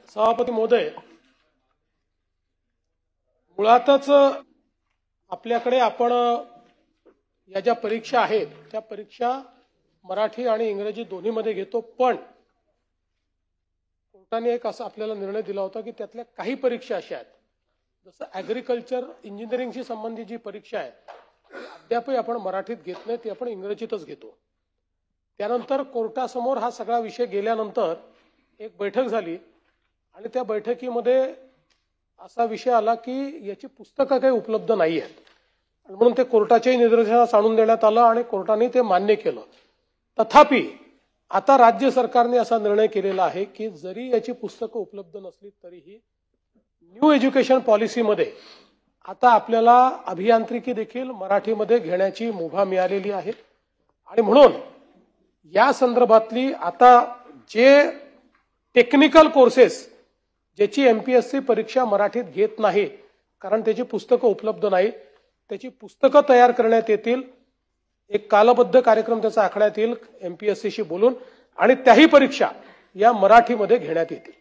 सभापती महोदय, मुळातच आपल्याकडे आपण या ज्या परीक्षा आहेत त्या परीक्षा मराठी आणि इंग्रजी दोन्हीमध्ये घेतो, पण कोर्टाने एक असा आपल्याला निर्णय दिला होता की त्यातल्या काही परीक्षा अशा आहेत, जसं ॲग्रिकल्चर इंजिनिअरिंगशी संबंधित जी परीक्षा आहे ती अद्यापही आपण मराठीत घेत नाही, ती आपण इंग्रजीतच घेतो। त्यानंतर कोर्टासमोर हा सगळा विषय गेल्यानंतर एक बैठक झाली आणि त्या बैठकीमध्ये असा विषय आला की याची पुस्तकं काही उपलब्ध नाही आहेत, म्हणून ते कोर्टाच्याही निदर्शनास आणून देण्यात आलं आणि कोर्टाने ते मान्य केलं। तथापि आता राज्य सरकारने असा निर्णय केलेला आहे की जरी याची पुस्तकं उपलब्ध नसली तरीही न्यू एज्युकेशन पॉलिसीमध्ये आता आपल्याला अभियांत्रिकी देखील मराठीमध्ये घेण्याची मुभा मिळालेली आहे आणि म्हणून या संदर्भातली आता जे टेक्निकल कोर्सेस ज्याची एमपीएससी परीक्षा मराठीत घेत नाही कारण त्याची पुस्तकं उपलब्ध नाही, त्याची पुस्तकं तयार करण्यात येतील, एक कालबद्ध कार्यक्रम त्याचा आखण्यात येईल एमपीएससीशी बोलून, आणि त्याही परीक्षा या मराठीमध्ये घेण्यात येतील।